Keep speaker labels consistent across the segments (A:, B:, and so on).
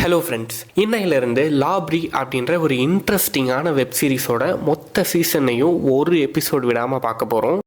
A: Hello friends, இன்னையிலிருந்து லாப்ரி அப்படின்ற ஒரு இன்ட்ரெஸ்டிங்கான வெப் சீரிஸோட மொத்த சீசனையும் ஒரு எபிசோடு விடாமல் பார்க்க போகிறோம்.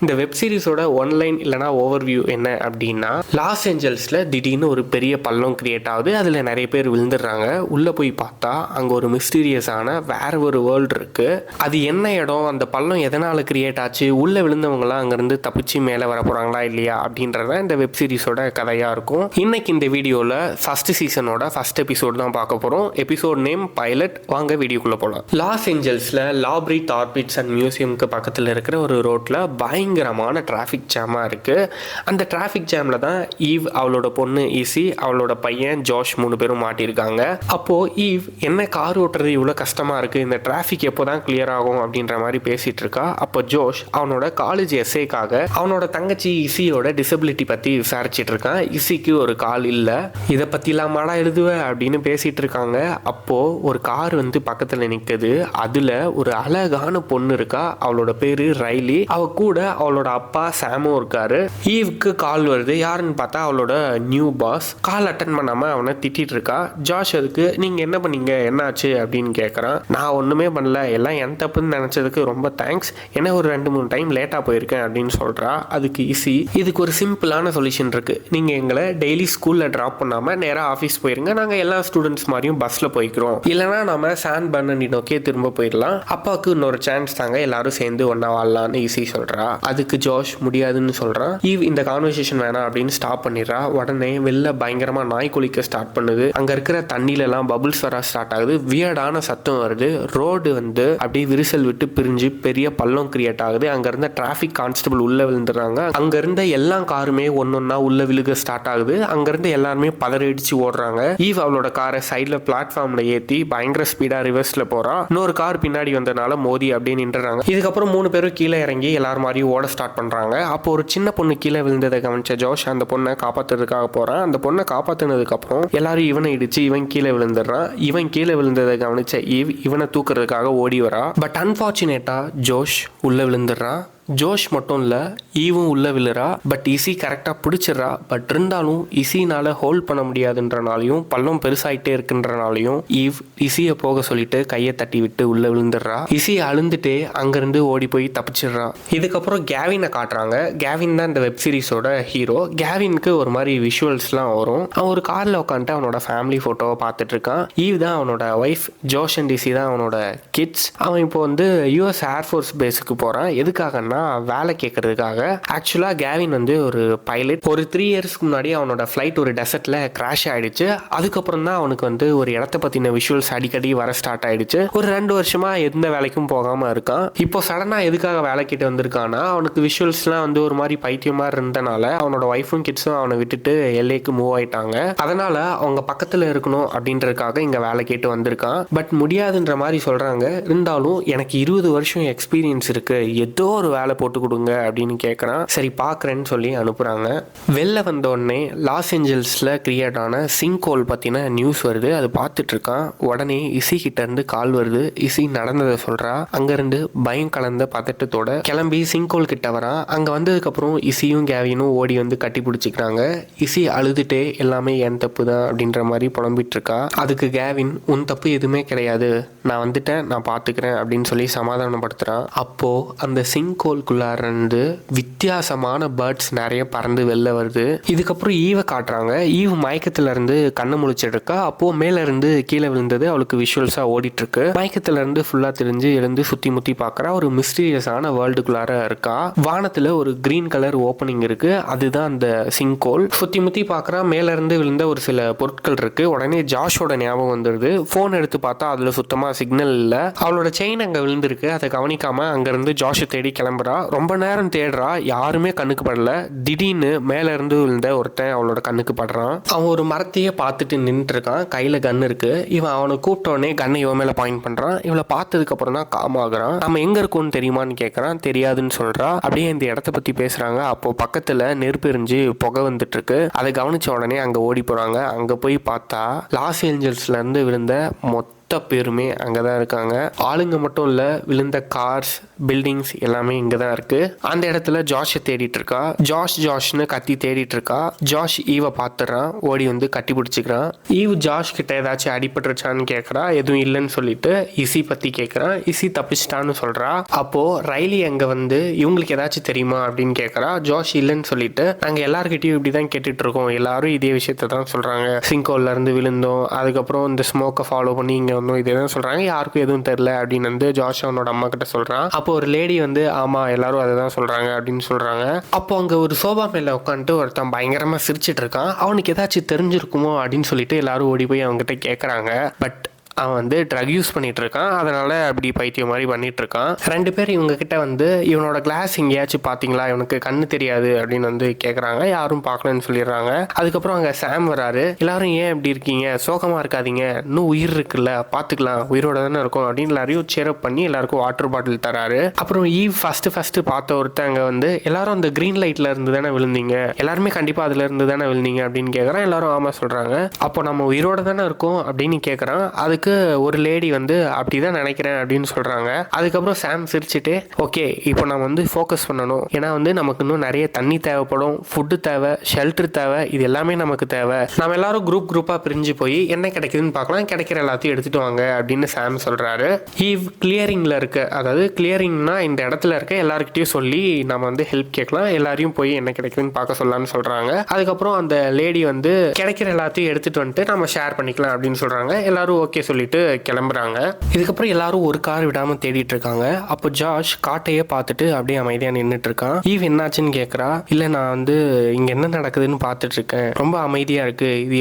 A: இந்த வெப் சீரிஸோட ஒன்லைன் இல்லைனா ஓவர்வியூ என்ன அப்படின்னா, லாஸ் ஏஞ்சல்ஸில் திடீர்னு ஒரு பெரிய பள்ளம் கிரியேட் ஆகுது. அதில் நிறைய பேர் விழுந்துடுறாங்க. உள்ளே போய் பார்த்தா அங்கே ஒரு மிஸ்டீரியஸான வேற ஒரு வேர்ல்டு இருக்குது. அது என்ன இடம், அந்த பள்ளம் எதனால் கிரியேட் ஆச்சு, உள்ளே விழுந்தவங்களாம் அங்கேருந்து தப்பிச்சு மேலே வர போகிறாங்களா இல்லையா அப்படின்றத இந்த வெப் சீரிஸோட கதையாக இருக்கும். இன்னைக்கு இந்த வீடியோவில் ஃபர்ஸ்ட் சீசனோட ஃபர்ஸ்ட் எபிசோடு தான் பார்க்க போகிறோம். Episode name pilot. வாங்க வீடியோக்குள்ளே போகலாம். லாஸ் ஏஞ்சல்ஸில் லாப்ரி ஆர்பிட்ஸ் அண்ட் மியூசியமுக்கு பக்கத்தில் இருக்கிற ஒரு ரோட்டில் பயங்கரமான டிராஃபிக் ஜாமாக இருக்குது. அந்த டிராஃபிக் ஜாமில் தான் ஈவ், அவளோட பொண்ணு ஈசி, அவளோட பையன் ஜோஷ் 3 பேரும் மாட்டியிருக்காங்க. அப்போது ஈவ் என்ன கார் ஓட்டுறது இவ்வளோ கஷ்டமாக இருக்குது, இந்த டிராஃபிக் எப்போ தான் கிளியர் ஆகும் அப்படின்ற மாதிரி பேசிகிட்டு இருக்கா. அப்போ ஜோஷ் அவனோட காலேஜ் எஸ்ஏக்காக அவனோட தங்கச்சி இசியோட டிசபிலிட்டி பற்றி விசாரிச்சுட்டு இருக்கான். இசிக்கு ஒரு கால் இல்லை, இதை பற்றிலாம் மாடா எழுதுவேன் அப்படின்னு பேசிகிட்டு இருக்காங்க. அப்போது ஒரு கார் வந்து பக்கத்தில் நிற்குது. அதில் ஒரு அழகான பொண்ணு இருக்கா. அவளோட பேர் ரைலி. அவ கூட அவளோட அப்பா சாமும் இருக்காரு. ஈவுக்கு கால் வருது. யாருன்னு பார்த்தா அவளோட நியூ பாஸ். கால் அட்டன் பண்ணாம அவனை திட்டிட்டு இருக்கா. ஜாஷ் அதுக்கு நீங்க என்ன பண்ணீங்க, என்னாச்சு அப்படின்னு கேட்கறான். நான் ஒண்ணுமே பண்ணல, எல்லாம் என் தப்புன்னு நினைச்சதுக்கு ரொம்ப தேங்க்ஸ், என்ன ஒரு 2-3 டைம் லேட்டா போயிருக்கேன் அப்படின்னு சொல்றா. அதுக்கு ஈஸி, இதுக்கு ஒரு சிம்பிளான சொல்யூஷன் இருக்கு, நீங்க எங்களை டெய்லி ஸ்கூல்ல டிராப் பண்ணாம நேரா ஆஃபீஸ் போயிருங்க, நாங்க எல்லா ஸ்டூடெண்ட்ஸ் மாதிரியும் பஸ்ல போய்க்கிறோம், இல்லைனா நம்ம சான் பர்னடி நோக்கியே திரும்ப போயிடலாம், அப்பாவுக்கு இன்னொரு சான்ஸ் தாங்க, எல்லாரும் சேர்ந்து ஒன்னா வாழலாம்னு ஈஸி சொல்றா. அதுக்கு ஜோஷ் முடியாதுன்னு சொல்றான். ஈவ் இந்த கான்வர்சேஷன் வேணாம் அப்படின்னு ஸ்டாப் பண்ணிடுறா. உடனே வெளில பயங்கரமா நாய் குளிக்க ஸ்டார்ட் பண்ணுது. அங்க இருக்கிற தண்ணில எல்லாம் பபுள்ஸ் வர ஸ்டார்ட் ஆகுது. வியர்டான சத்தம் வருது. ரோடு வந்து அப்படியே விரிசல் விட்டு பிரிஞ்சு பெரிய பள்ளம் கிரியேட் ஆகுது. அங்க இருந்த டிராபிக் கான்ஸ்டபிள் உள்ள விழுந்துடுறாங்க. அங்க இருந்த எல்லா காருமே ஒன்னொன்னா உள்ள விழுக ஸ்டார்ட் ஆகுது. அங்க இருந்து எல்லாருமே பதறடிச்சு ஓடுறாங்க. ஈவ் அவளோட காரை சைட்ல பிளாட்ஃபார்ம்ல ஏத்தி பயங்கர ஸ்பீடா ரிவர்ஸ்ல போறா. இன்னொரு கார் பின்னாடி வந்தனால மோதி அப்படியே நின்றுறாங்க. இதுக்கப்புறம் 3 பேரும் கீழே இறங்கி எல்லாரும் மாதிரி ஓட ஸ்டார்ட் பண்றாங்க. அப்போ ஒரு சின்ன பொண்ணு கீழே விழுந்ததை கவனிச்ச ஜோஷ் அந்த பொண்ணை காப்பாத்துறதுக்காக போறான். அந்த பொண்ணை காப்பாத்தினதுக்கு அப்புறம் எல்லாரும் இவனை இடிச்சு இவன் கீழே விழுந்துடுறான். இவன் கீழே விழுந்ததை கவனிச்ச ஈவ் இவனை தூக்குறதுக்காக ஓடி வரா. பட் அன்பார்ச்சுனேட்டா ஜோஷ் உள்ள விழுந்துடுறான். ஜோஷ் மட்டும் இல்லை, ஈவும் உள்ள விழுறா. பட் இசி கரெக்டாக பிடிச்சிடறா. பட் இருந்தாலும் இசினால் ஹோல்ட் பண்ண முடியாதுன்றனாலையும் பள்ளம் பெருசாயிட்டே இருக்குன்றனாலையும் ஈவ் இசியை போக சொல்லிட்டு கையை தட்டி விட்டு உள்ள விழுந்துடுறா. இசி அழுந்துட்டே அங்கேருந்து ஓடி போய் தப்பிச்சிடுறா. இதுக்கப்புறம் கேவினை காட்டுறாங்க. கேவின் தான் இந்த வெப் சீரிஸோட ஹீரோ. கேவினுக்கு ஒரு மாதிரி விஷுவல்ஸ்லாம் வரும். அவன் ஒரு காரில் உட்காந்துட்டு அவனோட ஃபேமிலி ஃபோட்டோவை பார்த்துட்டு இருக்கான். ஈவ் தான் அவனோட ஒய்ஃப், ஜோஷ் அண்ட் இசி தான் அவனோட கிட்ஸ். அவன் இப்போ வந்து US ஏர்ஃபோர்ஸ் பேஸுக்கு போகிறான். எதுக்காகன்னா வேலை கேட்கறதுக்காக. ஆக்சுவலா கேவின் வந்து ஒரு பைலட். ஒரு 3 இயர்ஸ்க்கு முன்னாடி அவனோட ஃபிளைட் ஒரு டெசர்ட்ல கிராஷ் ஆயிடுச்சு. அதுக்கப்புறம் தான் அவனுக்கு வந்து ஒரு இடத்த பத்தின விஷுவல்ஸ் அடிக்கடி வர ஸ்டார்ட் ஆயிடுச்சு. ஒரு 2 வருஷமா எந்த வேலைக்கும் போகாம இருக்கான். இப்போ சடனா எதுக்காக வேலை கேட்டு வந்திருக்கானா, அவனுக்கு விஷுவல்ஸ்லாம் வந்து ஒரு மாதிரி பைத்தியமா இருந்தனால அவனோட ஒய்ஃபும் கிட்ஸும் அவனை விட்டுட்டு எல்ஏக்கு மூவ் ஆயிட்டாங்க. அதனால அவங்க பக்கத்துல இருக்கணும் அப்படின்றதுக்காக இங்க வேலை கேட்டு வந்திருக்கான். பட் முடியாதுன்ற மாதிரி சொல்றாங்க. இருந்தாலும் எனக்கு 20 வருஷம் எக்ஸ்பீரியன்ஸ் இருக்கு, ஏதோ ஒரு வேலை போட்டு கொடுங்க அப்படின்னு கேட்குறான். சரி பார்க்குறேன்னு சொல்லி அனுப்புகிறாங்க. வெளில வந்த உடனே லாஸ் ஏஞ்சல்ஸில் கிரியேட் ஆன சிங்க் ஹோல் பற்றின நியூஸ் வருது. அது பார்த்துட்டு இருக்கான். உடனே இசி கிட்ட இருந்து கால் வருது. இசி நடந்ததை சொல்கிறா. அங்கேருந்து பயம் கலந்த பதட்டத்தோட கிளம்பி சிங்க் ஹோல் கிட்ட வரான். அங்கே வந்ததுக்கப்புறம் இசியும் கேவினும் ஓடி வந்து கட்டி பிடிச்சிக்கிறாங்க. இசி அழுதுட்டே எல்லாமே என் தப்பு தான் அப்படின்ற மாதிரி புலம்பிட்டு இருக்கா. அதுக்கு கேவின் உன் தப்பு எதுவுமே கிடையாது, நான் வந்துட்டேன், நான் பார்த்துக்கிறேன் அப்படின்னு சொல்லி சமாதானப்படுத்துகிறான். அப்போது அந்த சிங்க் இருந்து வித்தியாசமான பேர்ட்ஸ் நிறைய பறந்து வெளில வருது. இதுக்கப்புறம் ஈவை காட்டுறாங்க. ஈவ் மயக்கத்துல இருந்து கண்ணு முழிச்சிட்டு இருக்கா. அப்போ மேல இருந்து கீழே விழுந்தது அவளுக்கு விஷுவல்ஸா ஓடிட்டு இருக்கு. மயக்கத்துல இருந்து ஃபுல்லா தெரிஞ்சு எழுந்து சுத்தி முத்தி பாக்குறா. ஒரு மிஸ்டீரியஸான வேர்ல்டுக்குள்ளார இருக்கா. வானத்துல ஒரு கிரீன் கலர் ஓப்பனிங் இருக்கு. அதுதான் அந்த சிங்கோல். சுத்தி முத்தி பாக்குறா. மேல இருந்து விழுந்த ஒரு சில பொருட்கள் இருக்கு. உடனே ஜாஷோட ஞாபகம் வந்துருது. போன் எடுத்து பார்த்தா அதுல சுத்தமா சிக்னல் இல்ல. அவளோட செயின் அங்க விழுந்திருக்கு. அதை கவனிக்காம அங்க இருந்து ஜாஷை தேடி கிளம்புறா. ரொம்ப நேரம் தேடுறா, யாருமே கண்ணுக்கு படல. திடீர்னு மேல இருந்து விழுந்த ஒருத்தன் அவளோட கண்ணுக்கு படுறான். அவன் ஒரு மரத்தையே பார்த்துட்டு நின்றுட்டு இருக்கான். கையில கன் இருக்கு. இவன் அவனை கூப்பிட்டோடனே கன்னை இவன் மேல பாயிண்ட் பண்றான். இவளை பார்த்ததுக்கு அப்புறம் தான் காம் ஆகுறான். நம்ம எங்க இருக்கோன்னு தெரியுமான்னு கேட்கறான். தெரியாதுன்னு சொல்றா. அப்படியே இந்த இடத்த பத்தி பேசுறாங்க. அப்போ பக்கத்துல நெருப்பு எரிஞ்சு புகை வந்துட்டு இருக்கு. அதை கவனிச்ச உடனே அங்க ஓடி போறாங்க. அங்க போய் பார்த்தா லாஸ் ஏஞ்சல்ஸ்ல இருந்து விழுந்த மொத்த பேருமே அங்கே தான் இருக்காங்க. ஆளுங்க மட்டும் இல்லை, விழுந்த கார்ஸ், பில்டிங்ஸ் எல்லாமே இங்கே தான் இருக்குது. அந்த இடத்துல ஜாஷை தேடிட்டு இருக்கா. ஜாஷ்னு கத்தி தேடிட்டு இருக்கா. ஜாஷ் ஈவை பார்த்துறான், ஓடி வந்து கட்டி பிடிச்சிக்கிறான். ஈவ் ஜாஷ் கிட்ட ஏதாச்சும் அடிபட்டுருச்சான்னு கேட்குறா. எதுவும் இல்லைன்னு சொல்லிட்டு இசி பற்றி கேட்குறான். இசி தப்பிச்சிட்டான்னு சொல்கிறா. அப்போது ரைலி அங்கே வந்து இவங்களுக்கு ஏதாச்சும் தெரியுமா அப்படின்னு கேட்குறா. ஜாஷ் இல்லைன்னு சொல்லிட்டு நாங்கள் எல்லாருக்கிட்டையும் இப்படி தான் கேட்டுட்டு இருக்கோம், எல்லாரும் இதே விஷயத்த தான் சொல்கிறாங்க, சிங்கோல்லேருந்து விழுந்தோம், அதுக்கப்புறம் இந்த ஸ்மோக்கை ஃபாலோ பண்ணி இங்கே வந்தோம், இதே தான் சொல்கிறாங்க, யாருக்கும் எதுவும் தெரில அப்படின்னு வந்து ஜாஷ் அவனோட அம்மா கிட்ட சொல்கிறான். அப்போ ஒரு லேடி வந்து ஆமாம் எல்லாரும் அதை தான் சொல்கிறாங்க அப்படின்னு சொல்கிறாங்க. அப்போ அங்கே ஒரு சோபா மேலே உட்காந்துட்டு ஒருத்தன் பயங்கரமாக சிரிச்சிட்டு இருக்கான். அவனுக்கு ஏதாச்சும் தெரிஞ்சிருக்குமோ அப்படின்னு சொல்லிட்டு எல்லாரும் ஓடி போய் அவங்ககிட்ட கேட்குறாங்க. பட் அவன் வந்து ட்ரக் யூஸ் பண்ணிட்டு இருக்கான், அதனால அப்படி பைத்தியம் மாதிரி பண்ணிட்டு இருக்கான். 2 பேர் இவங்க கிட்ட வந்து இவனோட கிளாஸ் எங்கேயாச்சும் பார்த்தீங்களா, இவனுக்கு கண்ணு தெரியாது அப்படின்னு வந்து கேட்குறாங்க. யாரும் பார்க்கலன்னு சொல்லிடுறாங்க. அதுக்கப்புறம் அங்கே சாம் வராரு. எல்லாரும் ஏன் இப்படி இருக்கீங்க, சோகமாக இருக்காதீங்க, இன்னும் உயிர் இருக்குல்ல, பார்த்துக்கலாம், உயிரோட தானே இருக்கும் அப்படின்னு எல்லாரையும் சேரப் பண்ணி எல்லாருக்கும் வாட்டர் பாட்டில் தராரு. அப்புறம் ஈவ் ஃபர்ஸ்ட் பார்த்த ஒருத்தங்க வந்து எல்லாரும் அந்த கிரீன் லைட்ல இருந்து தானே விழுந்தீங்க, எல்லாருமே கண்டிப்பாக அதுல இருந்து தானே விழுந்தீங்க அப்படின்னு கேட்குறான். எல்லாரும் ஆமாம் சொல்கிறாங்க. அப்போ நம்ம உயிரோட தானே இருக்கோம் அப்படின்னு கேட்குறான். அதுக்கு ஒரு லேடி வந்து அப்படிதான் நினைக்கிறேன் அப்படின்னு சொல்றாங்க. அதுக்கப்புறம் சாம் சிரிச்சுட்டு ஓகே இப்போ நம்ம வந்து ஃபோக்கஸ் பண்ணணும், ஏன்னா வந்து நமக்கு இன்னும் நிறைய தண்ணி தேவைப்படும், ஃபுட்டு தேவை, ஷெல்டர் தேவை, இது எல்லாமே நமக்கு தேவை. நம்ம எல்லாரும் குரூப்பாக பிரிஞ்சு போய் என்ன கிடைக்குதுன்னு பார்க்கலாம், கிடைக்கிற எல்லாத்தையும் எடுத்துட்டு வாங்க அப்படின்னு சாம் சொல்றாரு. ஈவ் கிளியரிங்ல இருக்க, அதாவது கிளியரிங்னா இந்த இடத்துல இருக்க எல்லாருக்கிட்டையும் சொல்லி நம்ம வந்து ஹெல்ப் கேட்கலாம், எல்லாரையும் போய் என்ன கிடைக்குதுன்னு பார்க்க சொல்லலாம்னு சொல்றாங்க. அதுக்கப்புறம் அந்த லேடி வந்து கிடைக்கிற எல்லாத்தையும் எடுத்துட்டு வந்துட்டு நம்ம ஷேர் பண்ணிக்கலாம் அப்படின்னு சொல்றாங்க. எல்லாரும் ஓகே சொல்லிட்டு கிளம்புறாங்க. இதுக்கப்புறம் எல்லாரும் ஒரு கார் விடாம தேடிட்டு இருக்காங்க. அப்போ ஜாஷ் காட்டையே பார்த்துட்டு அப்படியே அமைதியா நின்றுட்டு இருக்கான். ஈவ் என்னாச்சுன்னு கேட்கறா. இல்ல நான் வந்து இங்க என்ன நடக்குதுன்னு பார்த்துட்டு இருக்கேன், ரொம்ப அமைதியா இருக்கு, இது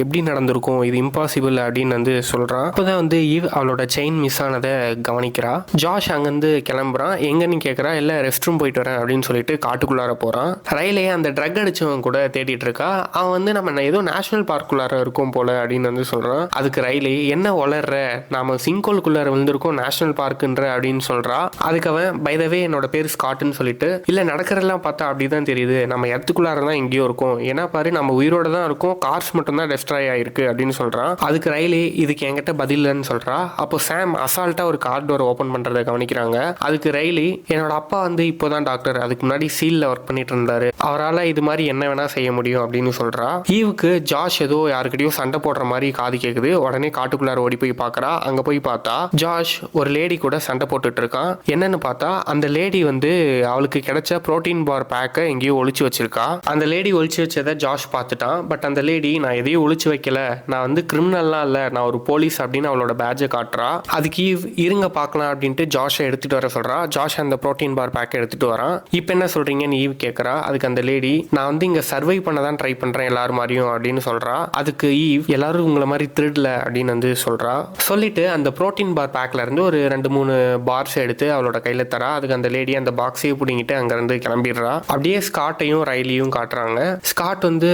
A: எப்படி நடந்திருக்கும், இது இம்பாசிபிள் அப்படின்னு வந்து சொல்றான். அப்போதான் வந்து ஈவ் அவளோட செயின் மிஸ் ஆனதை கவனிக்கிறா. ஜாஷ் அங்கிருந்து கிளம்புறான். எங்கன்னு கேட்கறா. இல்ல ரெஸ்ட் ரூம் போயிட்டு வரேன் அப்படின்னு சொல்லிட்டு காட்டுக்குள்ளார போறான். ரயிலே அந்த ட்ரக் அடிச்சவன் கூட தேடிட்டு இருக்கா. அவன் வந்து நம்ம ஏதோ நேஷனல் பார்க்குள்ளார இருக்கும் போல அப்படின்னு வந்து சொல்றான். அதுக்கு ரயிலே என்ன வளர்ற, நாம சிங்கோலுக்குள்ளார விழுந்திருக்கோம், நேஷனல் பார்க்குன்ற அப்படின்னு சொல்றா. அதுக்கு அவன் பை த வே என்னோட பேர் ஸ்காட்னு சொல்லிட்டு, இல்ல நடக்கிறதெல்லாம் பார்த்தா அப்படிதான் தெரியுது, நம்ம இடத்துக்குள்ளார தான் எங்கேயோ இருக்கும், ஏன்னா பாரு நம்ம உயிரோட தான் இருக்கும், கார்ஸ் மட்டும் தான் டெஸ்ட்ராய் ஆயிருக்கு அப்படின்னு சொல்றான். அதுக்கு ரயிலே இதுக்கு என்கிட்ட பதில் இல்லைன்னு சொல்றா. அப்போ சாம் அசால்ட்டா ஒரு கார் டோர் ஓபன் பண்றதை கவனிக்கிறாங்க. அதுக்கு ரயிலே என்னோட அப்பா வந்து இப்போதான் டாக்டர், அதுக்கு முன்னாடி சீல்ல ஒர்க் பண்ணிட்டு இருந்தாரு, அவரால் இது மாதிரி என்ன வேணா செய்ய முடியும் அப்படின்னு சொல்றா. ஈவுக்கு ஜாஷ் ஏதோ யாருக்கிட்டையும் சண்டை போடுற மாதிரி காது கேக்குது. உடனே காட்டுக்குள்ளார ஓடி போய் பார்க்கறா. அங்க போய் பார்த்தா ஜாஷ் ஒரு லேடி கூட சண்டை போட்டுட்டு இருக்கான். என்னன்னு பார்த்தா அந்த லேடி வந்து அவளுக்கு கிடைச்ச புரோட்டீன் பார் பேக்கை எங்கேயோ ஒளிச்சு வச்சிருக்கா. அந்த லேடி ஒளிச்சு வச்சதை ஜாஷ் பார்த்துட்டான். பட் அந்த லேடி நான் எதையும் ஒளிச்சு வைக்கல, நான் வந்து கிரிமினல்லாம் இல்லை, நான் ஒரு போலீஸ் அப்படின்னு அவளோட பேட்சை காட்டுறா. அதுக்கு இருங்க பார்க்கலாம் அப்படின்ட்டு ஜாஷை எடுத்துட்டு வர சொல்றா. ஜாஷ் அந்த புரோட்டீன் பார் பேக்கை எடுத்துட்டு வரான். இப்போ என்ன சொல்றீங்கன்னு ஈவ் கேட்கறா. அதுக்கு அந்த லேடி நான் வந்து இங்க சர்வை பண்ண தான் ட்ரை பண்றேன் எல்லாரும் மாதிரியும் அப்படின்னு சொல்றா. அதுக்கு ஈவ் எல்லாரும் உங்களை மாதிரி திருடல அப்படின்னு வந்து சொல்றா. சொல்லிட்டு அந்த புரோட்டீன் பார் பேக்ல இருந்து ஒரு 2-3 பார்ஸ் எடுத்து அவளோட கையில தரா. அதுக்கு அந்த லேடி அந்த பாக்ஸையும் பிடிங்கிட்டு அங்க இருந்து கிளம்பிடுறா. அப்படியே ஸ்காட்டையும் ரைலியும் காட்டுறாங்க. ஸ்காட் வந்து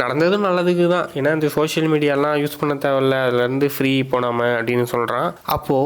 A: நடந்ததும் நல்லதுக்கு தான், ஏன்னா இந்த சோஷியல் மீடியாலாம் யூஸ் பண்ண தேவையில்ல, அதுல இருந்து ஃப்ரீ போனாம அப்படின்னு சொல்றான். அப்போ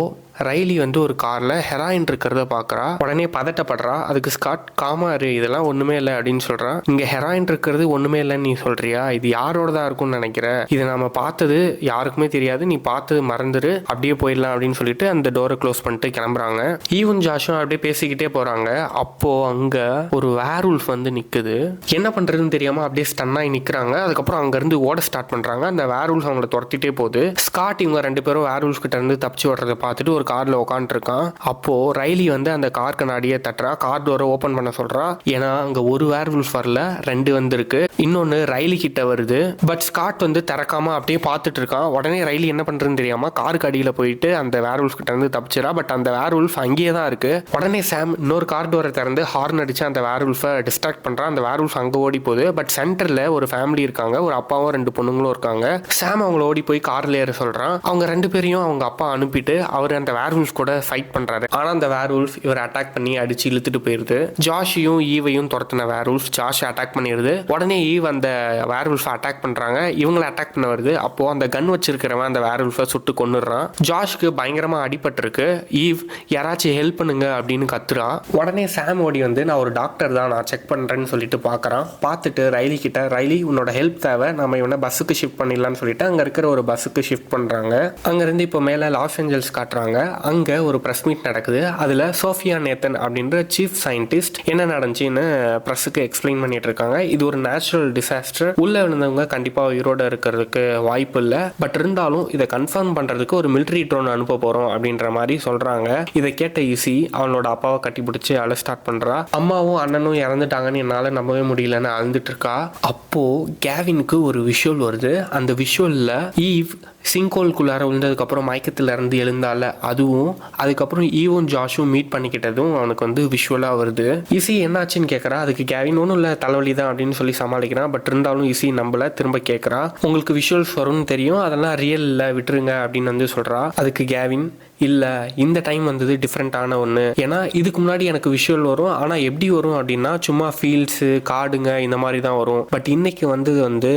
A: ரைலி வந்து ஒரு கார்ல ஹெராயின் இருக்கிறத பாக்குறா. உடனே பதட்டப்படுறா. அதுக்கு ஸ்காட் காமாரு இதெல்லாம் ஒண்ணுமே இல்லை அப்படின்னு சொல்றான். இங்க ஹெராயின் இருக்கிறது ஒண்ணுமே இல்லைன்னு நீ சொல்றியா, இது யாரோட தான் இருக்கும்னு நினைக்கிறேன், இதை நாம பார்த்தது யாருக்குமே தெரியாது, நீ பார்த்தது மறந்துரு, அப்படியே போயிடலாம் அப்படின்னு சொல்லிட்டு அந்த டோரை க்ளோஸ் பண்ணிட்டு கிளம்புறாங்க. ஈவன் ஜாஷும் அப்படியே பேசிக்கிட்டே போறாங்க. அப்போ அங்க ஒரு வேர்வுல்ஃப் வந்து நிக்குது. என்ன பண்றதுன்னு தெரியாம அப்படியே ஸ்டன்னாகி நிக்கிறாங்க. அதுக்கப்புறம் அங்க இருந்து ஓட ஸ்டார்ட் பண்றாங்க. அந்த வேர்வுல்ஃப் அவங்களை துரத்திட்டே போகுது. ஸ்காட் இவங்க 2 பேரும் வேர்வுல்ஃப் கிட்ட இருந்து தப்பிச்சு ஓடுறதை பார்த்துட்டு ஒரு கார்ல உட்காந்துருக்கான். அப்போ ரைலி வந்து அந்த கார் கண்ணாடியை தட்டுறா. கார் டோரை ஓபன் பண்ண சொல்றா. ஏன்னா அங்க ஒரு வேர்வுல்ஃப் வரல, 2 வந்திருக்கு. இன்னொன்னு ரைலி கிட்ட வருது. பட் ஸ்காட் வந்து திறக்காம அப்படியே பார்த்துட்டு இருக்கான். உடனே ரைலி என்ன பண்றதுன்னு தெரியாம காருக்கு அடியில போயிட்டு அந்த வேர்வுல்ஃப் கிட்ட இருந்து தப்பிச்சிடா. பட் அந்த வேர்வுல்ஃப் அங்கேயே தான் இருக்கு. உடனே சாம் இன்னொரு கார் டோரை திறந்து ஹார்ன் அடிச்சு அந்த வேர்வுல்ஃபை டிஸ்ட்ராக்ட் பண்றான். அந்த வேர்வுல்ஃப் அங்க ஓடி போகுது. பட் சென்டர்ல ஒரு ஃபேமிலி இருக்காங்க, ஒரு அப்பாவும் 2 பொண்ணுங்களும் இருக்காங்க. சாம் அவங்கள ஓடி போய் கார்ல ஏற சொல்றான். அவங்க 2 பேரையும் அவங்க அப்பா அனுப்பிட்டு அவர் அந்த வேர்வுல்ஃப் கூட ஃபைட் பண்றாரு. ஆனா அந்த வேர்வுல்ஃப் இவர் அட்டாக் பண்ணி அடிச்சு இழுத்துட்டு போயிருது. ஜாஷையும் ஈவையும் துரத்தின வேர்வுல்ஃப் ஜாஷ் அட்டாக் பண்ணிடுது. உடனே ஈவ் அந்த வேர்வுல்ஃப் அட்டாக் பண்றாங்க. இவங்களை அட்டாக் பண்ண வருது. அப்போ அந்த கன் வச்சிருக்கிறவன் அந்த வேர்வுல்ஃபை சுட்டு கொன்னுடுறான். ஜாஷ்க்கு பயங்கரமா அடிபட்டிருக்கு. ஈவ் யாராச்சும் ஹெல்ப் பண்ணுங்க அப்படின்னு கத்துறா. உடனே சாம் ஓடி வந்து நான் ஒரு டாக்டர் தான், நான் செக் பண்றேன்னு சொல்லிட்டு பாக்குறான். பார்த்துட்டு ரைலி கிட்ட, ரைலி உன்னோட ஹெல்ப் தேவை, நம்ம இவனை பஸ்ஸுக்கு ஷிஃப்ட் பண்ணிடலாம்னு சொல்லிட்டு அங்க இருக்கிற ஒரு பஸ்ஸுக்கு ஷிஃப்ட் பண்றாங்க. அங்க இருந்து இப்போ மேல லாஸ் ஏஞ்சல்ஸ் காட்டுறாங்க. அங்க ஒரு பிரஸ் மீட் நடக்குது. அதுல சோஃபியா நேத்தன் அப்படின்ற சீஃப் சயின்டிஸ்ட் என்ன நடந்துச்சுன்னு பிரஸுக்கு எக்ஸ்பிளைன் பண்ணிட்டு இருக்காங்க. இது ஒரு நேச்சுரல் டிசாஸ்டர், உள்ள விழுந்தவங்க கண்டிப்பா உயிரோட இருக்கிறதுக்கு வாய்ப்பு இல்லை, பட் இருந்தாலும் இதை கன்ஃபார்ம் பண்றதுக்கு ஒரு மிலிட்டரி ட்ரோன் அனுப்ப போறோம் அப்படின்ற மாதிரி சொல்றாங்க. இதை கேட்ட ஈசி அவனோட அப்பாவை கட்டி பிடிச்சி அழ ஸ்டார்ட் பண்றா. அம்மாவும் அண்ணனும் இறந்துட்டாங்கன்னு என்னால நம்பவே முடியலன்னு அழுந்துட்டு இருக்கா. அப்போ கேவினுக்கு ஒரு விஷுவல் வருது. அந்த விஷுவல்ல ஈவ் சிங்கோல்குள்ளார விழுந்ததுக்கப்புறம் மயக்கத்தில் இருந்து எழுந்தால அதுவும், அதுக்கப்புறம் ஈவும் ஜாஷும் மீட் பண்ணிக்கிட்டதும் அவனுக்கு வந்து விஷுவலாக வருது. இசி என்னாச்சுன்னு கேட்குறா. அதுக்கு கேவின் ஒன்றும் இல்லை, தலைவலி தான் அப்படின்னு சொல்லி சமாளிக்கிறான். பட் இருந்தாலும் இசி நம்பல, திரும்ப கேட்குறா. உங்களுக்கு விஷுவல்ஸ் வரும்னு தெரியும், அதெல்லாம் ரியல் இல்லை, விட்டுருங்க அப்படின்னு வந்து சொல்கிறா. அதுக்கு கேவின் இல்லை, இந்த டைம் வந்தது டிஃப்ரெண்ட்டான ஒன்று. ஏன்னா இதுக்கு முன்னாடி எனக்கு விஷுவல் வரும், ஆனால் எப்படி வரும் அப்படின்னா சும்மா ஃபீல்ட்ஸு காடுங்க இந்த மாதிரி தான் வரும். பட் இன்னைக்கு வந்து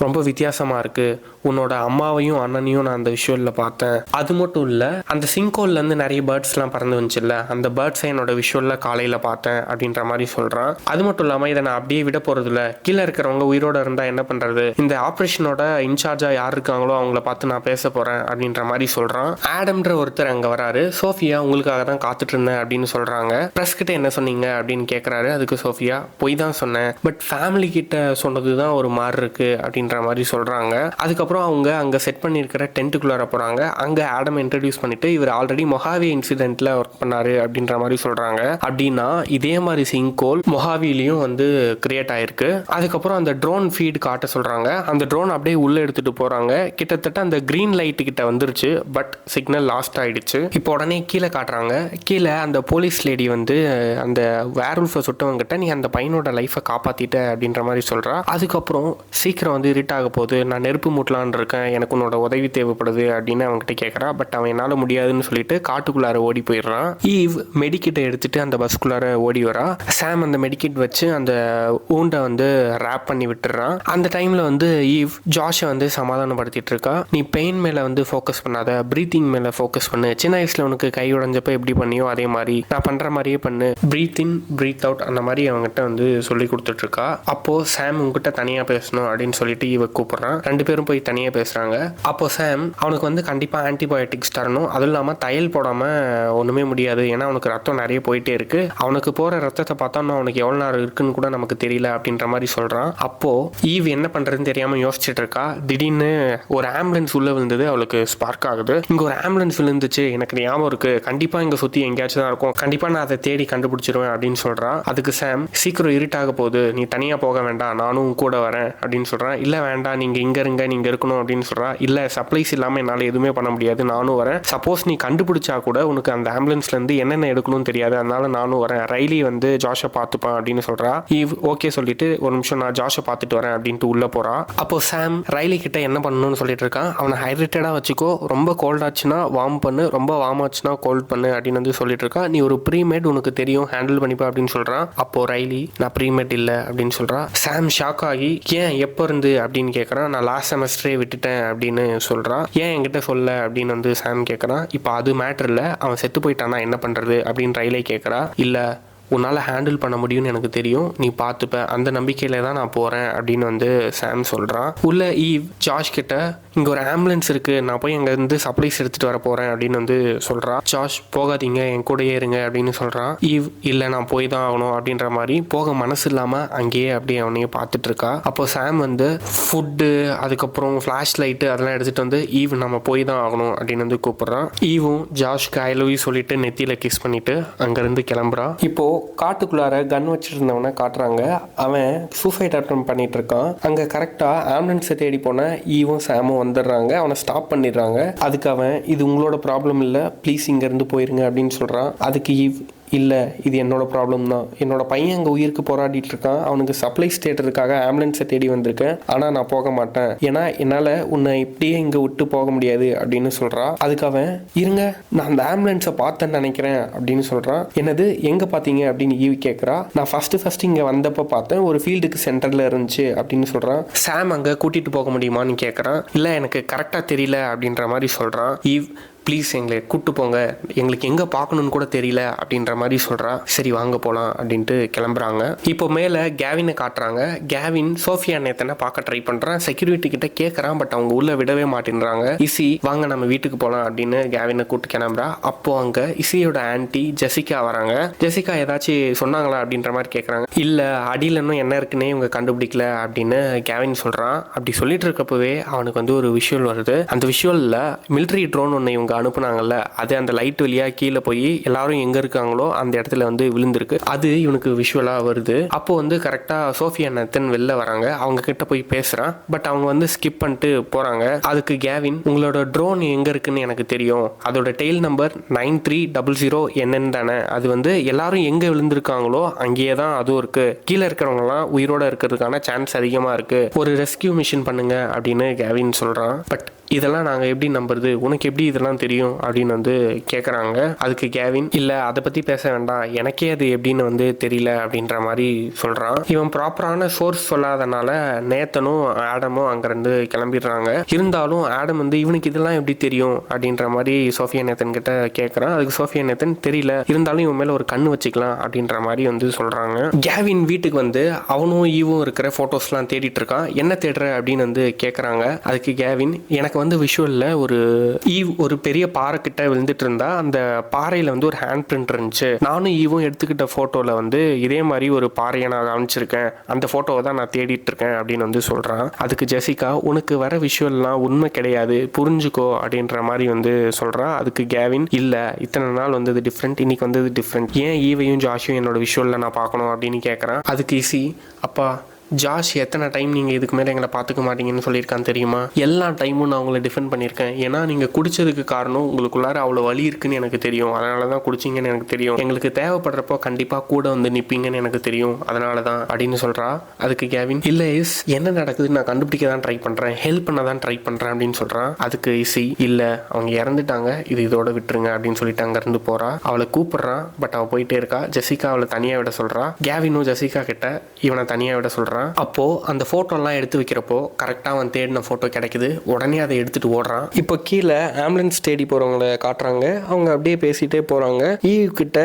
A: ரொம்ப வித்தியாசமாக இருக்குது. உன்னோட அம்மாவையும் அண்ணனையும் நான் அந்த விஷுவலில் பார்த்தேன். அது மட்டும் இல்லை, அந்த சிங்கோல்லேருந்து நிறைய பேர்ட்ஸ்லாம் பறந்து வந்துச்சுல்ல, அந்த பேர்ட்ஸை என்னோட விஷுவலில் காலையில் பார்த்தேன் அப்படின்ற மாதிரி சொல்கிறான். அது மட்டும் இல்லாமல் இதை நான் அப்படியே விட போகிறதில்ல, கீழே இருக்கிறவங்க உயிரோடு இருந்தால் என்ன பண்ணுறது, இந்த ஆப்ரேஷனோட இன்சார்ஜாக யார் இருக்காங்களோ அவங்கள பார்த்து நான் பேச போகிறேன் அப்படின்ற மாதிரி சொல்கிறான். ஆடம்ன்ற ஒருத்தர் அங்க வராரு. சோஃபியா உங்களுக்காக தான் காத்துட்டு இருந்தேன் அப்படின்னு சொல்றாங்க. பிரஸ் கிட்ட என்ன சொன்னீங்க அப்படின்னு கேட்கறாரு. அதுக்கு சோஃபியா போய் தான் சொன்னேன், பட் ஃபேமிலி கிட்ட சொன்னதுதான் ஒரு மாதிரி இருக்கு அப்படின்ற மாதிரி சொல்றாங்க. அதுக்கப்புறம் அவங்க அங்க செட் பண்ணிருக்கிற டென்ட்டுக்குள்ளார போறாங்க. அங்க ஆடம் இன்ட்ரடியூஸ் பண்ணிட்டு இவர் ஆல்ரெடி மொஹாவி இன்சிடென்ட்ல ஒர்க் பண்ணாரு அப்படின்ற மாதிரி சொல்றாங்க. அப்படின்னா இதே மாதிரி சிங்கோல் மொஹாவிலையும் வந்து கிரியேட் ஆயிருக்கு. அதுக்கப்புறம் அந்த ட்ரோன் ஃபீட் காட்ட சொல்றாங்க. அந்த ட்ரோன் அப்படியே உள்ள எடுத்துட்டு போறாங்க. கிட்டத்தட்ட அந்த கிரீன் லைட் கிட்ட வந்துருச்சு, பட் சிக்னல் லாஸ்ட் ஆயிடுச்சு. இப்போ உடனே கீழே காட்டுறாங்க. கீழே அந்த போலீஸ் லேடி வந்து அந்த வேர்வுல்ஃபை சுட்டவங்கிட்ட நீ அந்த பையனோட லைஃபை காப்பாத்திட்ட அப்படின்ற மாதிரி சொல்றா. அதுக்கப்புறம் சீக்கிரம் வந்து இருட்டாக போகுது, நான் நெருப்பு மூட்டலான்னு இருக்கேன், எனக்கு உன்னோட உதவி தேவைப்படுது அப்படின்னு அவங்ககிட்ட கேட்கறா. பட் அவன் என்னால் முடியாதுன்னு சொல்லிட்டு காட்டுக்குள்ளார ஓடி போயிடுறான். ஈவ் மெடிக்கிட்டை எடுத்துட்டு அந்த பஸ்குள்ளார ஓடி வரா. சாம் அந்த மெடிக்கிட் வச்சு அந்த ஊண்டை வந்து ரேப் பண்ணி விட்டுறான். அந்த டைம்ல வந்து ஈவ் ஜாஷை வந்து சமாதானப்படுத்திட்டு இருக்கா. நீ பெயின் மேல வந்து ஃபோக்கஸ் பண்ணாத, பிரீத்திங் மேல ஃபோக்கஸ் பண்ணு. சின்ன வயசுல உனக்கு கை உடைஞ்சப்ப எப்படி பண்ணியோ அதே மாதிரி நான் பண்ற மாதிரியே பண்ணு, பிரீத் இன் பிரீத் அவுட் அந்த மாதிரி அவங்ககிட்ட வந்து சொல்லி கொடுத்துட்டு இருக்கா. அப்போ சாம் உங்ககிட்ட தனியா பேசணும் அப்படின்னு சொல்லிட்டு இவ கூப்பிடுறான். ரெண்டு பேரும் போய் தனியா பேசுறாங்க. அப்போ சாம் அவனுக்கு வந்து கண்டிப்பா ஆன்டிபயோட்டிக்ஸ் தரணும், அதுவும் இல்லாம தையல் போடாம ஒண்ணுமே முடியாது, ஏன்னா அவனுக்கு ரத்தம் நிறைய போயிட்டே இருக்கு, அவனுக்கு போற ரத்தத்தை பார்த்தோம்னா அவனுக்கு எவ்வளவு நேரம் இருக்குன்னு கூட நமக்கு தெரியல அப்படின்ற மாதிரி சொல்றான். அப்போ ஈவ் என்ன பண்றதுன்னு தெரியாம யோசிச்சுட்டு இருக்கா. திடீர்னு ஒரு ஆம்புலன்ஸ் உள்ள விழுந்தது அவளுக்கு ஸ்பார்க் ஆகுது. இங்க ஒரு ஆம்புலன்ஸ் விழுந்துச்சு, எனக்கு ஞாபகம் இருக்கு, கண்டிப்பா இங்க சுத்தி எங்கேயாச்சும் தான் இருக்கும், கண்டிப்பா நான் அதை தேடி கண்டுபிடிச்சிருவேன் அப்படின்னு சொல்றான். அதுக்கு சாம் சீக்கிரம் இருட்டாக போகுது, நீ தனியா போக வேண்டாம், நானும் கூட வரேன் அப்படின்னு சொல்றான். இல்ல வேண்டாம், நீங்க இங்க இருங்க, நீங்க இருக்கணும் அப்படின்னு சொல்றா. இல்ல சப்ளைஸ் இல்லாம என்னால எதுவுமே பண்ண முடியாது, நானும் வரேன், சப்போஸ் நீ கண்டுபிடிச்சா கூட உனக்கு அந்த ஆம்புலன்ஸ்ல இருந்து என்னென்ன எடுக்கணும்னு தெரியாது, அதனால நானும் வரேன், ரைலி வந்து ஜாஷை பார்த்துப்பான் அப்படின்னு சொல்றா. ஈவ் ஓகே சொல்லிட்டு ஒரு நிமிஷம் நான் ஜாஷை பார்த்துட்டு வரேன் அப்படின்ட்டு உள்ள போறா. அப்போ சாம் ரைலி கிட்ட என்ன பண்ணணும்னு சொல்லிட்டு இருக்கான். அவனை ஹைட்ரேட்டடா வச்சுக்கோ, ரொம்ப கோல்ட் ஆச்சுன்னா வார்ம் பண்ணு, ரொம்ப வார்ம் ஆச்சுன்னா கோல்ட் பண்ணு அப்படின்னு வந்து சொல்லிட்டு இருக்கா. நீ ஒரு ப்ரீமேட் உனக்கு தெரியும், ஹேண்டில் பண்ணிப்பா அப்படின்னு சொல்றான். அப்போ ரைலி நான் ப்ரீமேட் இல்ல அப்படின்னு சொல்றா. சாம் ஷாக் ஆகி ஏன் எப்போ இருந்து அப்படின்னு கேட்கறான். நான் லாஸ்ட் செமஸ்டரே விட்டுட்டேன் அப்படின்னு சொல்றான். ஏன் என்கிட்ட சொல்ல அப்படின்னு வந்து சாம் கேட்கறான். இப்போ அது மேட்டர் இல்லை, அவன் செத்து போயிட்டானா என்ன பண்றது அப்படின்னு ரைலே கேட்கறா. இல்ல உன்னால் ஹேண்டில் பண்ண முடியும்னு எனக்கு தெரியும், நீ பார்த்துப்ப, அந்த நம்பிக்கையில் தான் நான் போகிறேன் அப்படின்னு வந்து சாம் சொல்கிறான். உள்ள ஈவ் ஜாஷ் கிட்ட இங்கே ஒரு ஆம்புலன்ஸ் இருக்குது, நான் போய் அங்கேருந்து சப்ளைஸ் எடுத்துகிட்டு வர போகிறேன் அப்படின்னு வந்து சொல்கிறான். ஜாஷ் போகாதீங்க, என் கூடயே இருங்க அப்படின்னு சொல்கிறான். ஈவ் இல்லை நான் போய் தான் ஆகணும் அப்படின்ற மாதிரி போக மனசு இல்லாமல் அங்கேயே அப்படியே அவனையே பார்த்துட்டு இருக்கா. அப்போ சாம் வந்து ஃபுட்டு அதுக்கப்புறம் ஃப்ளாஷ் லைட்டு அதெல்லாம் எடுத்துகிட்டு வந்து ஈவ் நம்ம போய் தான் ஆகணும் அப்படின்னு வந்து கூப்பிட்றான். ஈவும் ஜாஷ்க்கு ஐ லவ் யூ சொல்லிட்டு நெத்தியில் கிஸ் பண்ணிட்டு அங்கேருந்து கிளம்புறான். இப்போ காட்டுக்குள்ளார கன் வச்சிருந்தவனை காட்டுறாங்க. அவன் சூசைட் அட்டெம்ப்ட் பண்ணிட்டு இருக்கான். அங்க கரெக்டா ஆம்புலன்ஸை தேடி போன ஈவும் சாமும் வந்துடுறாங்க. அவனை ஸ்டாப் பண்ணிடுறாங்க. அதுக்கு அவன் இது உங்களோட ப்ராப்ளம் இல்லை, ப்ளீஸ் இங்க இருந்து போயிருங்க அப்படின்னு சொல்றான். அதுக்கு ஈவ் இல்லை இது என்னோட ப்ராப்ளம் தான், என்னோட பையன் அங்கே உயிருக்கு போராடிட்டு இருக்கான், அவனுக்கு சப்ளைஸ் தேடுறதுக்காக ஆம்புலன்ஸை தேடி வந்திருக்கேன், ஆனால் நான் போக மாட்டேன், ஏன்னா என்னால் உன்னை இப்படியே இங்கே விட்டு போக முடியாது அப்படின்னு சொல்கிறான். அதுக்கு அவன் இருங்க நான் அந்த ஆம்புலன்ஸை பார்த்தேன்னு நினைக்கிறேன் அப்படின்னு சொல்கிறான். என்னது எங்கே பார்த்தீங்க அப்படின்னு ஈவி கேட்குறா. நான் ஃபஸ்ட்டு இங்கே வந்தப்போ பார்த்தேன், ஒரு ஃபீல்டுக்கு சென்டரில் இருந்துச்சு அப்படின்னு சொல்கிறான். சாம் அங்கே கூட்டிகிட்டு போக முடியுமான்னு கேட்குறான். இல்லை எனக்கு கரெக்டாக தெரியல அப்படின்ற மாதிரி சொல்கிறான். ஈவ் ப்ளீஸ் எங்களை கூப்பிட்டு போங்க, எங்களுக்கு எங்கே பார்க்கணுன்னு கூட தெரியல அப்படின்ற மாதிரி சொல்கிறா. சரி வாங்க போகலாம் அப்படின்ட்டு கிளம்புறாங்க. இப்போ மேலே கேவினை காட்டுறாங்க. கேவின் சோஃபியா நேத்தனை பார்க்க ட்ரை பண்ணுறான். செக்யூரிட்டி கிட்ட கேட்குறான், பட் அவங்க உள்ளே விடவே மாட்டேன்றாங்க. இசி வாங்க நம்ம வீட்டுக்கு போகலாம் அப்படின்னு கேவினை கூப்பிட்டு கிளம்புறா. அப்போது அங்கே இசியோட ஆன்ட்டி ஜெசிகா வராங்க. ஜெசிகா ஏதாச்சும் சொன்னாங்களா அப்படின்ற மாதிரி கேட்குறாங்க. இல்லை அடியில் இன்னும் என்ன இருக்குன்னே இவங்க கண்டுபிடிக்கல அப்படின்னு கேவின் சொல்கிறான். அப்படி சொல்லிட்டு இருக்கப்பவே அவனுக்கு வந்து ஒரு விஷுவல் வருது. அந்த விஷுவலில் மிலிட்ரி ட்ரோன் ஒன்று இவங்க அனுப்புனாங்கல்ல, அது அந்த லைட் வழியாக கீழே போய் எல்லாரும் எங்கே இருக்காங்களோ அந்த இடத்துல வந்து விழுந்திருக்கு. அது இவனுக்கு விஷுவலாக வருது. அப்போ வந்து கரெக்டாக சோஃபியா நேத்தன் வெளில வராங்க. அவங்க கிட்ட போய் பேசுகிறான். பட் அவங்க வந்து ஸ்கிப் பண்ணிட்டு போகிறாங்க. அதுக்கு கேவின் உங்களோட ட்ரோன் எங்கே இருக்குன்னு எனக்கு தெரியும், அதோட டெயில் நம்பர் 9300 என்னன்னு தானே, அது வந்து எல்லாரும் எங்கே விழுந்திருக்காங்களோ அங்கேயே தான் அதுவும் இருக்குது, கீழே இருக்கிறவங்கலாம் உயிரோட இருக்கிறதுக்கான சான்ஸ் அதிகமாக இருக்குது, ஒரு ரெஸ்கியூ மிஷன் பண்ணுங்க அப்படின்னு கேவின் சொல்கிறான். பட் இதெல்லாம் நாங்கள் எப்படி நம்புறது, உனக்கு எப்படி இதெல்லாம் தெரியும் அப்படின்னு வந்து கேட்குறாங்க. அதுக்கு கேவின் இல்லை அதை பற்றி பேச வேண்டாம், எனக்கே அது எப்படின்னு வந்து தெரியல அப்படின்ற மாதிரி சொல்கிறான். இவன் ப்ராப்பரான சோர்ஸ் சொல்லாதனால நேத்தனும் ஆடமும் அங்கேருந்து கிளம்பிடுறாங்க. இருந்தாலும் ஆடம் வந்து இவனுக்கு இதெல்லாம் எப்படி தெரியும் அப்படின்ற மாதிரி சோஃபியா நேத்தன் கிட்ட கேட்குறான். அதுக்கு சோஃபியா நேத்தன் தெரியல, இருந்தாலும் இவன் மேலே ஒரு கண்ணு வச்சுக்கலாம் அப்படின்ற மாதிரி வந்து சொல்கிறாங்க. கேவின் வீட்டுக்கு வந்து அவனும் ஈவும் இருக்கிற ஃபோட்டோஸ்லாம் தேடிட்டு இருக்கான். என்ன தேடுற அப்படின்னு வந்து கேட்குறாங்க. அதுக்கு கேவின் எனக்கு வந்து விஷுவலில் ஒரு பெரிய பாறை கிட்ட விழுந்துட்டு இருந்தா, அந்த பாறையில் வந்து ஒரு ஹேண்ட் பிரிண்ட் இருந்துச்சு, நானும் ஈவும் எடுத்துக்கிட்ட ஃபோட்டோவில் வந்து இதே மாதிரி ஒரு பாறையை நான் கவனிச்சிருக்கேன், அந்த ஃபோட்டோவை தான் நான் தேடிட்டு இருக்கேன் அப்படின்னு வந்து சொல்கிறான். அதுக்கு ஜெசிகா உனக்கு வர விஷுவல்லாம் உண்மை கிடையாது, புரிஞ்சுக்கோ அப்படின்ற மாதிரி வந்து சொல்கிறான். அதுக்கு கேவின் இல்லை இத்தனை நாள் வந்து இது டிஃப்ரெண்ட், இன்னைக்கு வந்து இது டிஃப்ரெண்ட், ஏன் ஈவையும் ஜாஷும் என்னோட விஷுவலில் நான் பார்க்கணும் அப்படின்னு கேட்குறான். அதுக்கு ஈஸி அப்பா ஜாஷ் எத்தனை டைம் நீங்கள் இதுக்கு மேலே எங்களை பார்த்துக்க மாட்டீங்கன்னு சொல்லியிருக்கான்னு தெரியுமா, எல்லா டைமும் நான் உங்களை டிஃபெண்ட் பண்ணியிருக்கேன், ஏன்னா நீங்கள் குடிச்சதுக்கு காரணம் உங்களுக்குள்ளார அவ்வளோ வலி இருக்குன்னு எனக்கு தெரியும், அதனால தான் குடிச்சிங்கன்னு எனக்கு தெரியும், எங்களுக்கு தேவைப்படுறப்போ கண்டிப்பாக கூட வந்து நிற்பீங்கன்னு எனக்கு தெரியும், அதனால தான் அப்படின்னு சொல்கிறா. அதுக்கு கேவின் இல்லை இஸ் என்ன நடக்குதுன்னு நான் கண்டுபிடிக்க தான் ட்ரை பண்ணுறேன், ஹெல்ப் பண்ண தான் ட்ரை பண்ணுறேன் அப்படின்னு சொல்கிறான். அதுக்கு இசி இல்லை அவங்க இறந்துட்டாங்க, இதோட விட்டுருங்க அப்படின்னு சொல்லிட்டு அங்கேருந்து போகிறா. அவளை கூப்பிட்றான், பட் அவள் போயிட்டே இருக்கா. ஜெசிகா அவளை தனியாக விட சொல்கிறா. கேவினும் ஜெசிகா கிட்ட இவனை தனியாக விட சொல்கிறான். அப்போ அந்த போட்டோலாம் எடுத்து வைக்கிறப்போ கரெக்டாக அவன் தேடின போட்டோ கிடைக்குது. உடனே அதை எடுத்துட்டு ஓடுறான். இப்போ கீழே ஆம்புலன்ஸ் தேடி போறவங்களை காட்டுறாங்க. அவங்க அப்படியே பேசிட்டே போறாங்க. ஈவ் கிட்ட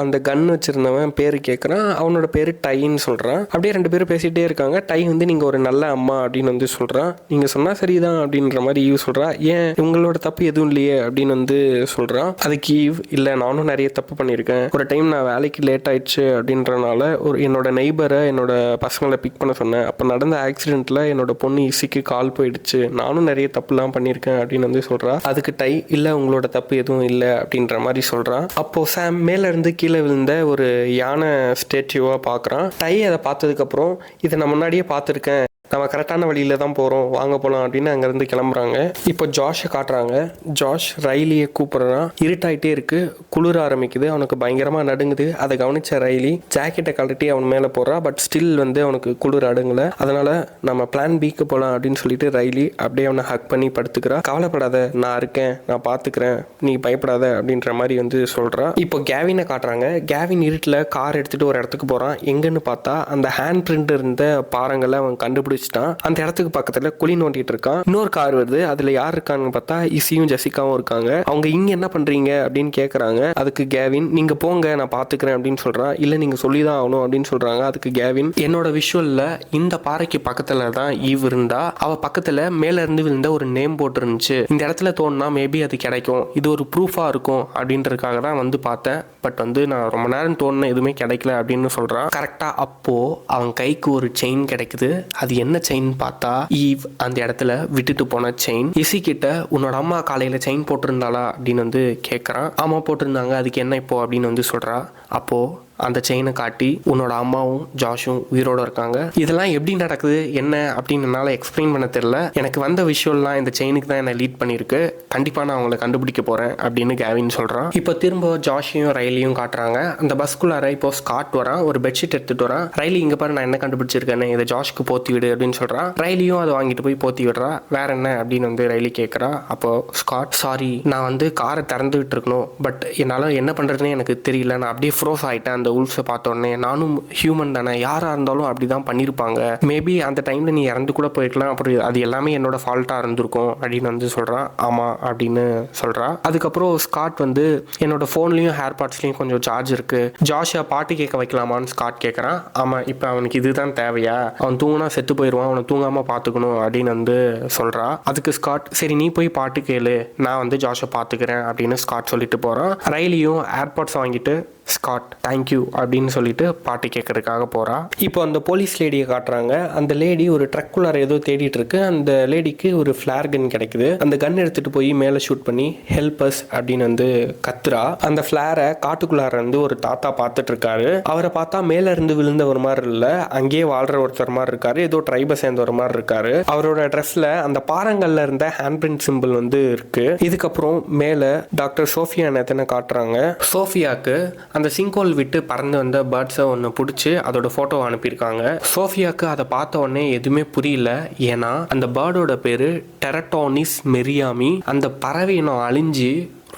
A: அந்த கன் வச்சிருந்தவன் பேரு கேட்கறான். அவனோட பேரு டைன்னு சொல்றான். அப்படியே ரெண்டு பேரும் பேசிட்டே இருக்காங்க. டை வந்து நீங்க ஒரு நல்ல அம்மா அப்படின்னு வந்து சொல்றான். நீங்க சொன்னா சரிதான் அப்படின்ற மாதிரி ஈவ் சொல்றா. ஏன் உங்களோட தப்பு எதுவும் இல்லையே அப்படின்னு வந்து சொல்றான். அதுக்கு ஈவ் இல்லை நானும் நிறைய தப்பு பண்ணியிருக்கேன், ஒரு டைம் நான் வேலைக்கு லேட் ஆயிடுச்சு அப்படின்றனால என்னோட நெய்பரை என்னோட பசங்களை பிக் பண்ண சொன்னேன். அப்போ நடந்த ஆக்சிடென்ட்ல என்னோட பொண்ணு இசிக்கு கால் போயிடுச்சு, நானும் நிறைய தப்புலாம் பண்ணியிருக்கேன் அப்படின்னு வந்து சொல்றா. அதுக்கு டை இல்லை உங்களோட தப்பு எதுவும் இல்லை அப்படின்ற மாதிரி சொல்றான். அப்போ சாம் மேல இருந்து கீழே விழுந்த ஒரு யானை ஸ்டேச்சுவா பார்க்குறான். டை அதை பார்த்ததுக்கப்புறம் இதை நான் முன்னாடியே பார்த்துருக்கேன், நம்ம கரெக்டான வழியில தான் போகிறோம், வாங்க போகலாம் அப்படின்னு அங்கேருந்து கிளம்புறாங்க. இப்போ ஜாஷை காட்டுறாங்க. ஜாஷ் ரைலியை கூப்பிட்றான். இருட்டாயிட்டே இருக்கு, குளிர ஆரம்பிக்குது, அவனுக்கு பயங்கரமாக நடுங்குது. அதை கவனிச்ச ரைலி ஜாக்கெட்டை கழட்டி அவன் மேலே போடுறா. பட் ஸ்டில் வந்து அவனுக்கு குளிர் அடுங்கலை. அதனால நம்ம பிளான் பிக்கு போகலாம் அப்படின்னு சொல்லிட்டு ரைலி அப்படியே அவனை ஹக் பண்ணி படுத்துக்கிறா. கவலைப்படாத, நான் இருக்கேன், நான் பார்த்துக்கிறேன், நீ பயப்படாத அப்படின்ற மாதிரி வந்து சொல்கிறான். இப்போ கேவினை காட்டுறாங்க. கேவின் இருட்டில் கார் எடுத்துகிட்டு ஒரு இடத்துக்கு போகிறான். எங்கன்னு பார்த்தா அந்த ஹேண்ட் பிரிண்ட் இருந்த பாறைங்களை அவன் கண்டுபிடிச்சிட்டான். அந்த இடத்துக்கு பக்கத்துல குழி நோண்டிட்டு இருக்கான். இன்னொரு கார் வருது. அதுல யார் இருக்கான்னு பார்த்தா இசியும் ஜெசிகாவும் இருக்காங்க. அவங்க இங்க என்ன பண்றீங்க அப்படின்னு கேக்குறாங்க. அதுக்கு கேவின் நீங்க போங்க நான் பாத்துக்கிறேன் அப்படின்னு சொல்றான். இல்ல நீங்க சொல்லிதான் ஆகணும் அப்படின்னு சொல்றாங்க. அதுக்கு கேவின் என்னோட விஷுவல்ல இந்த பாறைக்கு பக்கத்துல தான் ஈவ் இருந்தா, அவ பக்கத்துல மேல இருந்து விழுந்த ஒரு நேம் போட்டு இருந்துச்சு, இந்த இடத்துல தோணுனா மேபி அது கிடைக்கும், இது ஒரு ப்ரூஃபா இருக்கும் அப்படின்றதுக்காக தான் வந்து பார்த்தேன். பட் வந்து நான் ரொம்ப நேரம் தோணுன எதுவுமே கிடைக்கல அப்படின்னு சொல்றான். கரெக்டா அப்போ அவன் கைக்கு ஒரு செயின் கிடைக்குது. அது என்ன செயின் பார்த்தா ஈவ் அந்த இடத்துல விட்டுட்டு போன செயின். இசி கிட்ட உன்னோட அம்மா காலையில செயின் போட்டிருந்தாளா அப்படின்னு வந்து கேட்கறான். ஆமா போட்டிருந்தாங்க, அதுக்கு என்ன இப்போ அப்படின்னு வந்து சொல்றா. அப்போ அந்த செயினை காட்டி உன்னோட அம்மாவும் ஜாஷும் உயிரோடு இருக்காங்க. இதெல்லாம் எப்படி நடக்குது என்ன அப்படின்னு என்னால் எக்ஸ்பிளைன் பண்ண தெரியல. எனக்கு வந்த விஷுவல்லாம் இந்த செயினுக்கு தான் என்னை லீட் பண்ணியிருக்கு. கண்டிப்பாக நான் அவங்களை கண்டுபிடிக்க போகிறேன் அப்படின்னு கேவின் சொல்கிறான். இப்போ திரும்ப ஜாஷையும் ரைலியும் காட்டுறாங்க. அந்த பஸ்குள்ளார இப்போ ஸ்காட் வரான், ஒரு பெட்ஷீட் எடுத்துகிட்டு வரான். ரைலி இங்கே பாரு நான் என்ன கண்டுபிடிச்சிருக்கேன்னு, இதை ஜாஷ்க்கு போத்தி விடு அப்படின்னு சொல்கிறான். ரைலியும் அதை வாங்கிட்டு போய் போத்தி விடுறா. வேற என்ன அப்படின்னு வந்து ரைலி கேட்குறா. அப்போ ஸ்காட், சாரி நான் வந்து காரை திறந்துகிட்டு இருக்கணும், பட் என்னால் என்ன பண்ணுறதுன்னு எனக்கு தெரியல, நான் அப்படியே ஃப்ரோஸ் ஆகிட்டேன் அந்த உல்ஃபை பார்த்தோன்னே. நானும் ஹியூமன் தானே, யாராக இருந்தாலும் அப்படி தான் பண்ணியிருப்பாங்க, மேபி அந்த டைமில் நீ இறந்து கூட போயிருக்கலாம், அப்புறம் அது எல்லாமே என்னோட ஃபால்ட்டாக இருந்திருக்கும் அப்படின்னு வந்து சொல்கிறான். ஆமாம் அப்படின்னு சொல்கிறா. அதுக்கப்புறம் ஸ்காட் வந்து என்னோட ஃபோன்லேயும் ஹேர் பார்ட்ஸ்லேயும் கொஞ்சம் சார்ஜ் இருக்குது, ஜாஷை பாட்டு கேட்க வைக்கலாமான்னு ஸ்காட் கேட்குறான். ஆமாம், இப்போ அவனுக்கு இதுதான் தேவையா, அவன் தூங்கினா செத்து போயிடுவான், அவனை தூங்காமல் பார்த்துக்கணும் அப்படின்னு வந்து சொல்கிறா. அதுக்கு ஸ்காட், சரி நீ போய் பாட்டு கேளு, நான் வந்து ஜாஷை பார்த்துக்கிறேன் அப்படின்னு ஸ்காட் சொல்லிட்டு போகிறான். ரைலியும் ஏர்பாட்ஸ் வாங்கிட்டு ஸ்காட் தேங்க்யூ அப்படின்னு சொல்லிட்டு பாட்டு கேட்கறதுக்காக போகிறா. இப்போ அந்த போலீஸ் லேடியை காட்டுறாங்க. அந்த லேடி ஒரு ட்ரக்குள்ளார ஏதோ தேடிட்டு இருக்கு. அந்த லேடிக்கு ஒரு ஃபிளேர் கன் கிடைக்குது. அந்த கன் எடுத்துட்டு போய் மேலே ஷூட் பண்ணி ஹெல்பஸ் அப்படின்னு வந்து கத்துறா. அந்த ஃபிளேரை காட்டுக்குள்ளார இருந்து ஒரு தாத்தா பார்த்துட்டு இருக்காரு. அவரை பார்த்தா மேல இருந்து விழுந்த ஒரு மாதிரி இல்லை, அங்கேயே வாழ்ற ஒருத்தர் மாதிரி இருக்காரு, ஏதோ ட்ரைபை சேர்ந்த ஒரு மாதிரி இருக்காரு. அவரோட ட்ரெஸ்ல அந்த பாறங்கள்ல இருந்த ஹேண்ட் பிரிண்ட் சிம்பிள் வந்து இருக்கு. இதுக்கப்புறம் மேலே டாக்டர் சோஃபியா நேத்தனை காட்டுறாங்க. சோஃபியாக்கு அந்த சிங்கோல் விட்டு பறந்து வந்த பேர்ட்ஸை ஒன்று பிடிச்சி அதோட ஃபோட்டோ அனுப்பியிருக்காங்க. சோஃபியாவுக்கு அதை பார்த்த உடனே எதுவுமே புரியல. ஏன்னா அந்த பேர்டோட பேர் டெரட்டோனிஸ் மெரியாமி. அந்த பறவை இனம் அழிஞ்சு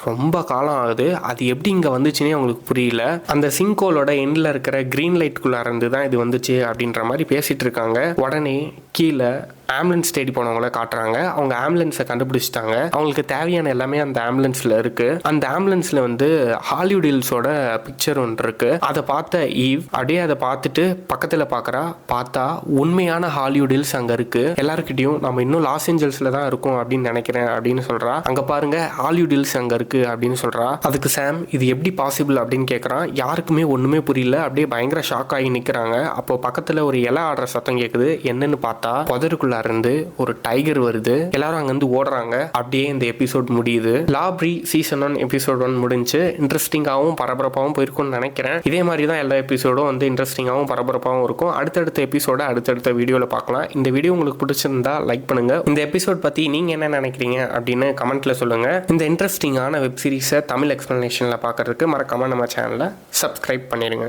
A: ரொம்ப காலம் ஆகுது, அது எப்படி இங்கே வந்துச்சுன்னே அவங்களுக்கு புரியல. அந்த சிங்கோலோட எண்டில் இருக்கிற க்ரீன் லைட்டுக்குள்ளே இருந்து தான் இது வந்துச்சு அப்படின்ற மாதிரி பேசிகிட்டு இருக்காங்க. உடனே கீழே ஆம்புலன்ஸ் தேடி போனவங்கள காட்டுறாங்க. அவங்க ஆம்புலன்ஸை கண்டுபிடிச்சிட்டாங்க. அவங்களுக்கு தேவையான எல்லாமே அந்த ஆம்புலன்ஸில் இருக்குது. அந்த ஆம்புலன்ஸில் வந்து ஹாலிவுட் ஹில்ஸோட பிக்சர் ஒன்று இருக்குது. அதை பார்த்த ஈவ் அப்படியே அதை பார்த்துட்டு பக்கத்தில் பார்க்குறா. பார்த்தா உண்மையான ஹாலிவுட் ஹில்ஸ் அங்கே இருக்குது. எல்லாருக்கிட்டையும் நம்ம இன்னும் லாஸ் ஏஞ்சல்ஸில் தான் இருக்கோம் அப்படின்னு நினைக்கிறேன் அப்படின்னு சொல்கிறா. அங்கே பாருங்க ஹாலிவுட் ஹில்ஸ் அங்கே இருக்குது அப்படின்னு சொல்கிறா. அதுக்கு சாம் இது எப்படி பாசிபிள் அப்படின்னு கேட்குறான். யாருக்குமே ஒன்றுமே புரியல, அப்படியே பயங்கர ஷாக் ஆகி நிற்கிறாங்க. அப்போ பக்கத்தில் ஒரு இலை ஆடுற சத்தம் கேட்குது. என்னன்னு பார்த்தா புதருக்குள்ள இருந்து ஒரு டைகர் வருது. எல்லாரும் அங்கிருந்து ஓடுறாங்க. அப்படியே இந்த எபிசோட் முடியுது. லாப்ரி சீசன் 1 எபிசோட் 1 முடிஞ்சு இன்ட்ரெஸ்டிங்காகவும் பரபரப்பாகவும் போயிருக்கும்னு நினைக்கிறேன். இதே மாதிரி தான் எல்லா எபிசோடும் வந்து இன்ட்ரெஸ்டிங்காகவும் பரபரப்பாகவும் இருக்கும். அடுத்தடுத்த எபிசோட அடுத்தடுத்த வீடியோவில் பார்க்கலாம். இந்த வீடியோ உங்களுக்கு பிடிச்சிருந்தா லைக் பண்ணுங்க. இந்த எபிசோட் பற்றி நீங்கள் என்ன நினைக்கிறீங்க அப்படின்னு கமெண்ட்ல சொல்லுங்க. இந்த இன்ட்ரெஸ்டிங்கான வெப் சீரிஸை தமிழ் எக்ஸ்பிளனேஷனில் பார்க்கறதுக்கு மறக்காம நம்ம சேனலை சப்ஸ்கிரைப் பண்ணிடுங்க.